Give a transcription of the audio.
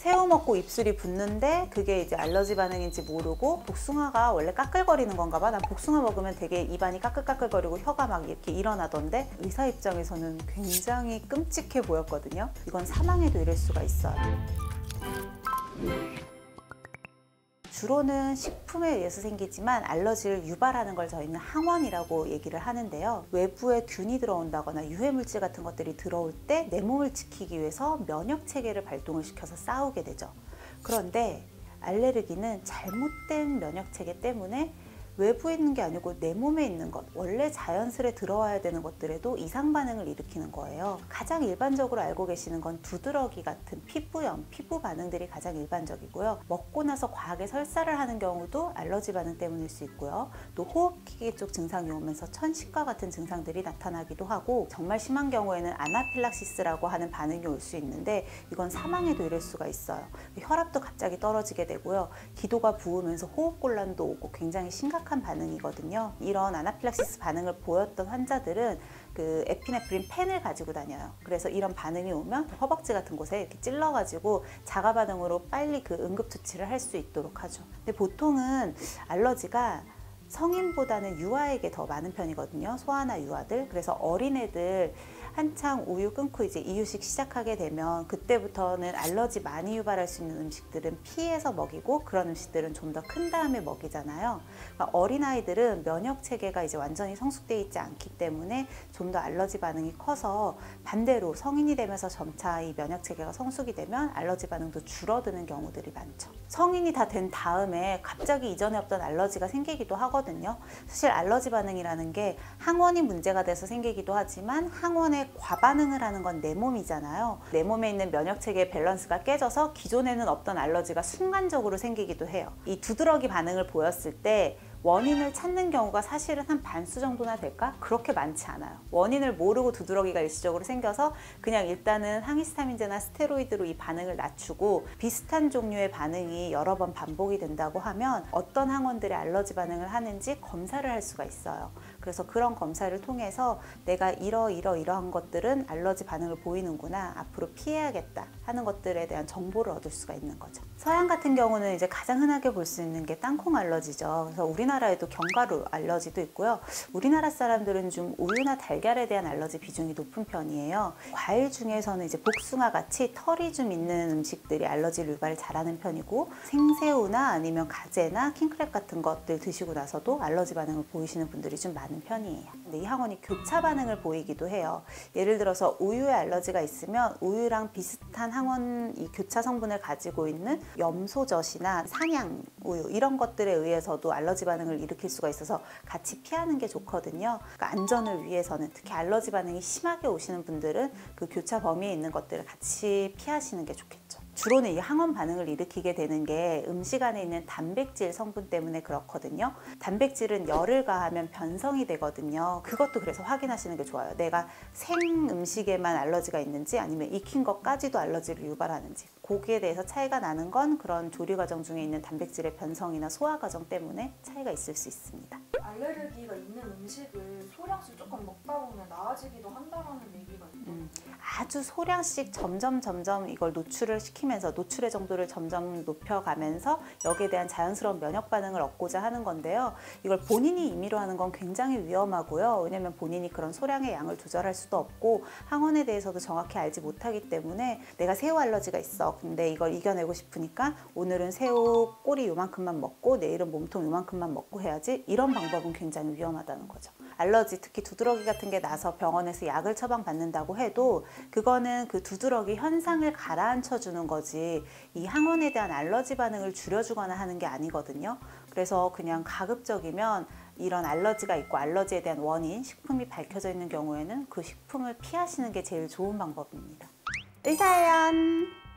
새우 먹고 입술이 붓는데 그게 이제 알러지 반응인지 모르고 복숭아가 원래 까끌거리는 건가 봐. 난 복숭아 먹으면 되게 입안이 까끌까끌거리고 혀가 막 이렇게 일어나던데 의사 입장에서는 굉장히 끔찍해 보였거든요. 이건 사망에도 이를 수가 있어요. 주로는 식품에 의해서 생기지만 알러지를 유발하는 걸 저희는 항원이라고 얘기를 하는데요. 외부에 균이 들어온다거나 유해물질 같은 것들이 들어올 때 내 몸을 지키기 위해서 면역체계를 발동을 시켜서 싸우게 되죠. 그런데 알레르기는 잘못된 면역체계 때문에 외부에 있는 게 아니고 내 몸에 있는 것, 원래 자연스레 들어와야 되는 것들에도 이상 반응을 일으키는 거예요. 가장 일반적으로 알고 계시는 건 두드러기 같은 피부염, 피부 반응들이 가장 일반적이고요. 먹고 나서 과하게 설사를 하는 경우도 알러지 반응 때문일 수 있고요. 또 호흡기 쪽 증상이 오면서 천식과 같은 증상들이 나타나기도 하고, 정말 심한 경우에는 아나필락시스라고 하는 반응이 올 수 있는데 이건 사망에도 이를 수가 있어요. 혈압도 갑자기 떨어지게 되고요. 기도가 부으면서 호흡곤란도 오고 굉장히 심각한 반응이거든요. 이런 아나필락시스 반응을 보였던 환자들은 그 에피네프린 펜을 가지고 다녀요. 그래서 이런 반응이 오면 허벅지 같은 곳에 이렇게 찔러가지고 자가 반응으로 빨리 그 응급처치를 할 수 있도록 하죠. 근데 보통은 알러지가 성인보다는 유아에게 더 많은 편이거든요. 소아나 유아들. 그래서 어린애들 한창 우유 끊고 이제 이유식 시작하게 되면 그때부터는 알러지 많이 유발할 수 있는 음식들은 피해서 먹이고, 그런 음식들은 좀 더 큰 다음에 먹이잖아요. 그러니까 어린아이들은 면역 체계가 이제 완전히 성숙되어 있지 않기 때문에 좀 더 알러지 반응이 커서, 반대로 성인이 되면서 점차 이 면역 체계가 성숙이 되면 알러지 반응도 줄어드는 경우들이 많죠. 성인이 다 된 다음에 갑자기 이전에 없던 알러지가 생기기도 하거든요. 사실 알러지 반응이라는 게 항원이 문제가 돼서 생기기도 하지만 항원에 과반응을 하는 건 내 몸이잖아요. 내 몸에 있는 면역체계의 밸런스가 깨져서 기존에는 없던 알러지가 순간적으로 생기기도 해요. 이 두드러기 반응을 보였을 때 원인을 찾는 경우가 사실은 한 반수 정도나 될까? 그렇게 많지 않아요. 원인을 모르고 두드러기가 일시적으로 생겨서 그냥 일단은 항히스타민제나 스테로이드로 이 반응을 낮추고, 비슷한 종류의 반응이 여러 번 반복이 된다고 하면 어떤 항원들이 알러지 반응을 하는지 검사를 할 수가 있어요. 그래서 그런 검사를 통해서 내가 이러한 것들은 알러지 반응을 보이는구나, 앞으로 피해야겠다 하는 것들에 대한 정보를 얻을 수가 있는 거죠. 서양 같은 경우는 이제 가장 흔하게 볼 수 있는 게 땅콩 알러지죠. 그래서 우리나라에도 견과류 알러지도 있고요. 우리나라 사람들은 좀 우유나 달걀에 대한 알러지 비중이 높은 편이에요. 과일 중에서는 이제 복숭아 같이 털이 좀 있는 음식들이 알러지 유발을 잘하는 편이고, 생새우나 아니면 가재나 킹크랩 같은 것들 드시고 나서도 알러지 반응을 보이시는 분들이 좀 많은 편이에요. 근데 이 항원이 교차 반응을 보이기도 해요. 예를 들어서 우유에 알러지가 있으면 우유랑 비슷한 항원, 이 교차 성분을 가지고 있는 염소젖이나 산양 우유, 이런 것들에 의해서도 알러지 반응을 일으킬 수가 있어서 같이 피하는 게 좋거든요. 그러니까 안전을 위해서는, 특히 알러지 반응이 심하게 오시는 분들은 그 교차 범위에 있는 것들을 같이 피하시는 게 좋겠죠. 주로는 이 항원 반응을 일으키게 되는 게 음식 안에 있는 단백질 성분 때문에 그렇거든요. 단백질은 열을 가하면 변성이 되거든요. 그것도 그래서 확인하시는 게 좋아요. 내가 생 음식에만 알러지가 있는지 아니면 익힌 것까지도 알러지를 유발하는지. 거기에 대해서 차이가 나는 건 그런 조리 과정 중에 있는 단백질의 변성이나 소화 과정 때문에 차이가 있을 수 있습니다. 알레르기가 있는 음식을 소량씩 조금 먹다 보면 나아지기도 한다라는 얘기가 있거든요. 아주 소량씩 점점 이걸 노출을 시키면서 노출의 정도를 점점 높여가면서 여기에 대한 자연스러운 면역 반응을 얻고자 하는 건데요. 이걸 본인이 임의로 하는 건 굉장히 위험하고요. 왜냐면 본인이 그런 소량의 양을 조절할 수도 없고 항원에 대해서도 정확히 알지 못하기 때문에, 내가 새우 알러지가 있어. 근데 이걸 이겨내고 싶으니까 오늘은 새우 꼬리 요만큼만 먹고 내일은 몸통 요만큼만 먹고 해야지, 이런 방법은 굉장히 위험하다는 거죠. 알러지, 특히 두드러기 같은 게 나서 병원에서 약을 처방받는다고 해도 그거는 그 두드러기 현상을 가라앉혀 주는 거지 이 항원에 대한 알러지 반응을 줄여주거나 하는 게 아니거든요. 그래서 그냥 가급적이면 이런 알러지가 있고 알러지에 대한 원인, 식품이 밝혀져 있는 경우에는 그 식품을 피하시는 게 제일 좋은 방법입니다. 의사연!